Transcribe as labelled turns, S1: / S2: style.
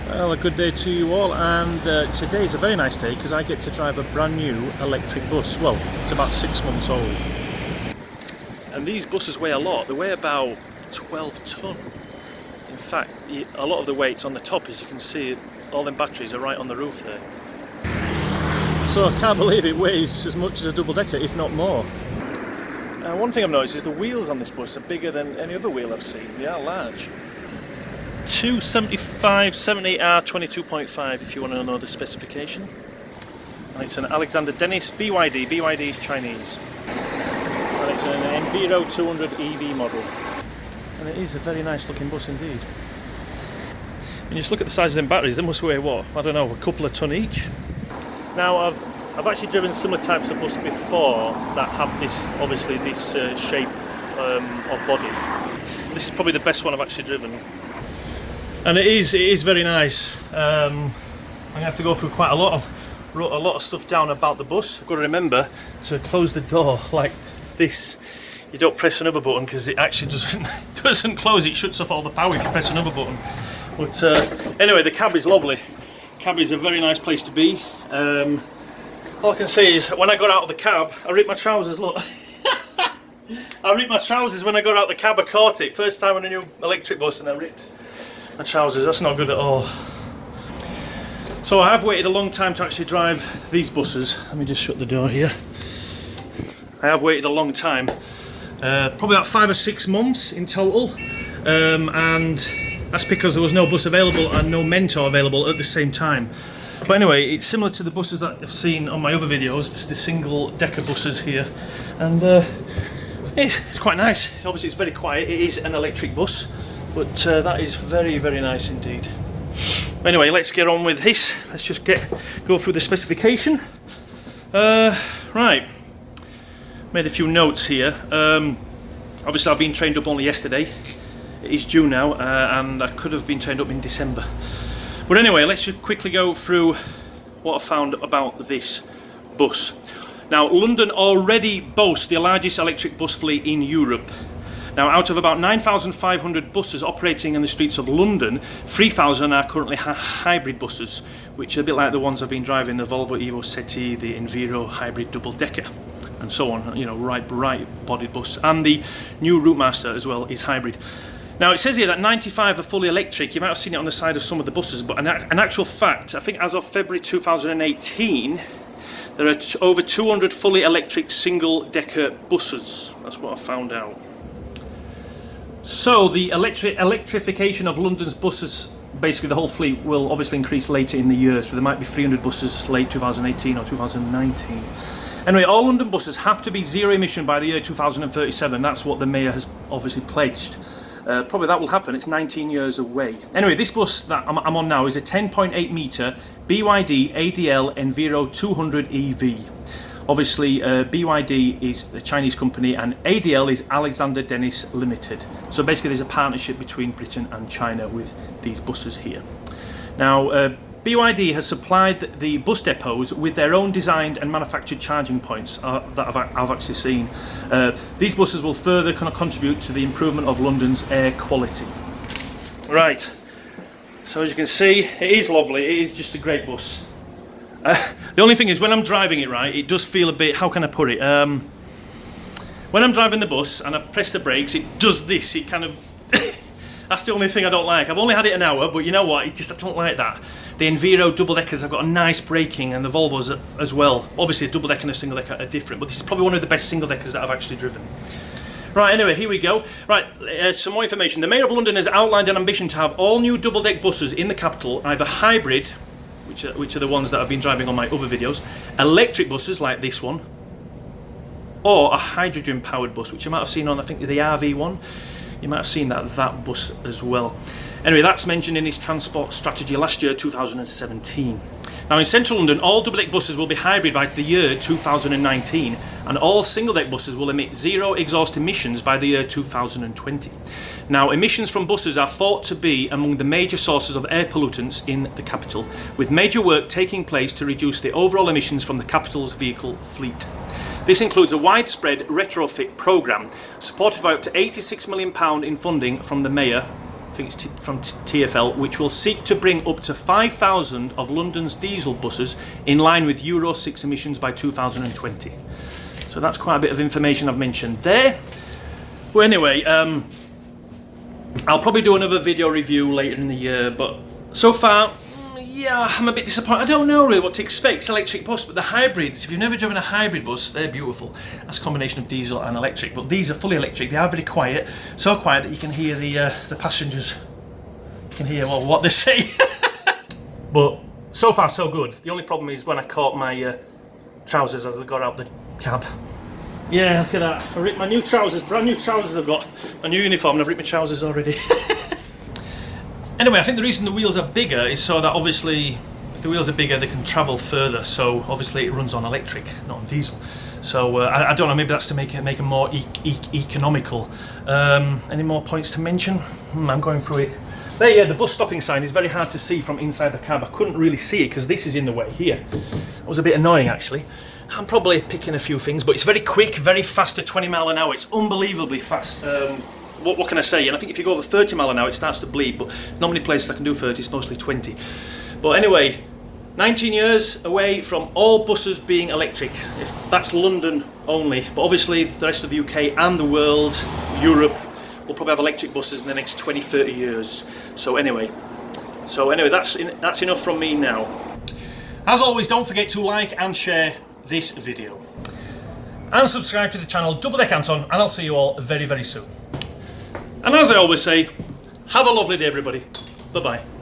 S1: Well, a good day to you all, and today is a very nice day because I get to drive a brand new electric bus. Well, it's about 6 months old. And these buses weigh a lot. They weigh about 12 tonne. In fact, a lot of the weight's on the top, as you can see. All them batteries are right on the roof there. So I can't believe it weighs as much as a double decker, if not more. One thing I've noticed is the wheels on this bus are bigger than any other wheel I've seen. They are large. 275 70R 22.5 if you want to know the specification. And it's an Alexander Dennis BYD. BYD is Chinese. And it's an Enviro 200 EV model. And it is a very nice looking bus indeed. And you just look at the size of them batteries, they must weigh what? I don't know, a couple of tonne each. Now I've actually driven similar types of bus before that have this, obviously this shape of body. This is probably the best one I've actually driven. And it is very nice. I'm gonna have to go through quite wrote a lot of stuff down about the bus. I've got to remember to close the door like this. You don't press another button because it actually doesn't close. It shuts off all the power if you press another button. But anyway, the cab is lovely. Cab is a very nice place to be. All I can say is when I got out of the cab, I ripped my trousers. Look. I ripped my trousers when I got out of the cab. I caught it first time on a new electric bus, and I ripped my trousers. That's not good at all. So I have waited a long time to actually drive these buses. Let me just shut the door here. I have waited a long time, probably about 5 or 6 months in total, and that's because there was no bus available and no mentor available at the same time. But anyway, it's similar to the buses that I've seen on my other videos. It's the single decker buses here, and it's quite nice. Obviously it's very quiet. It is an electric bus, but that is very, very nice indeed. Anyway, let's get on with this. Let's just go through the specification. Right, made a few notes here. Obviously I've been trained up only yesterday. It is June now, and I could have been trained up in December. But anyway, let's just quickly go through what I found about this bus. Now, London already boasts the largest electric bus fleet in Europe. Now, out of about 9,500 buses operating in the streets of London, 3,000 are currently hybrid buses, which are a bit like the ones I've been driving, the Volvo Evo Settee, the Enviro hybrid double decker, and so on, you know, right bodied bus. And the new Routemaster as well is hybrid. Now, it says here that 95 are fully electric. You might have seen it on the side of some of the buses, but an actual fact, I think as of February 2018, there are over 200 fully electric single-decker buses. That's what I found out. So the electrification of London's buses, basically the whole fleet, will obviously increase later in the year. So there might be 300 buses late 2018 or 2019. Anyway, all London buses have to be zero emission by the year 2037. That's what the Mayor has obviously pledged. Probably that will happen. It's 19 years away. Anyway, this bus that I'm on now is a 10.8 metre BYD ADL Enviro 200 EV. Obviously, BYD is a Chinese company and ADL is Alexander Dennis Limited. So basically there's a partnership between Britain and China with these buses here. Now, BYD has supplied the bus depots with their own designed and manufactured charging points that I've actually seen. These buses will further kind of contribute to the improvement of London's air quality. Right, so as you can see, it is lovely. It is just a great bus. The only thing is, when I'm driving it, right, it does feel a bit, how can I put it? When I'm driving the bus and I press the brakes, it does this. It kind of, that's the only thing I don't like. I've only had it an hour, but you know what? I don't like that. The Enviro double deckers have got a nice braking, and the Volvos as well. Obviously a double decker and a single decker are different, but this is probably one of the best single deckers that I've actually driven. Right, anyway, here we go. Right, some more information. The Mayor of London has outlined an ambition to have all new double deck buses in the capital, either hybrid, which are the ones that I've been driving on my other videos, electric buses like this one, or a hydrogen powered bus, which you might have seen on, I think, the RV one. You might have seen that bus as well. Anyway, that's mentioned in his transport strategy last year, 2017. Now in central London, all double-deck buses will be hybrid by the year 2019, and all single-deck buses will emit zero exhaust emissions by the year 2020. Now, emissions from buses are thought to be among the major sources of air pollutants in the capital, with major work taking place to reduce the overall emissions from the capital's vehicle fleet. This includes a widespread retrofit programme, supported by up to £86 million in funding from the Mayor, think it's from TfL, which will seek to bring up to 5,000 of London's diesel buses in line with Euro 6 emissions by 2020. So that's quite a bit of information I've mentioned there. Well, anyway, I'll probably do another video review later in the year, but so far, yeah, I'm a bit disappointed. I don't know really what to expect. It's electric bus, but the hybrids, if you've never driven a hybrid bus, they're beautiful. That's a combination of diesel and electric, but these are fully electric. They are very quiet, so quiet that you can hear the passengers. You can hear what they say. But so far so good. The only problem is when I caught my trousers as I got out the cab. Yeah, look at that. I ripped my new trousers, brand new trousers I've got. My new uniform, and I've ripped my trousers already. Anyway, I think the reason the wheels are bigger is so that obviously if the wheels are bigger they can travel further, so obviously it runs on electric, not on diesel. So I don't know, maybe that's to make them more economical. Any more points to mention? I'm going through it. There, yeah, the bus stopping sign is very hard to see from inside the cab. I couldn't really see it because this is in the way here. It was a bit annoying actually. I'm probably picking a few things, but it's very quick, very fast at 20 mile an hour. It's unbelievably fast. What can I say? And I think if you go over 30 mile an hour, it starts to bleed, but not many places I can do 30, it's mostly 20. But anyway, 19 years away from all buses being electric. If that's London only, but obviously the rest of the UK and the world, Europe, will probably have electric buses in the next 20, 30 years. So anyway, that's enough from me now. As always, don't forget to like and share this video. And subscribe to the channel Doubledeckeranton, and I'll see you all very, very soon. And as I always say, have a lovely day everybody. Bye bye.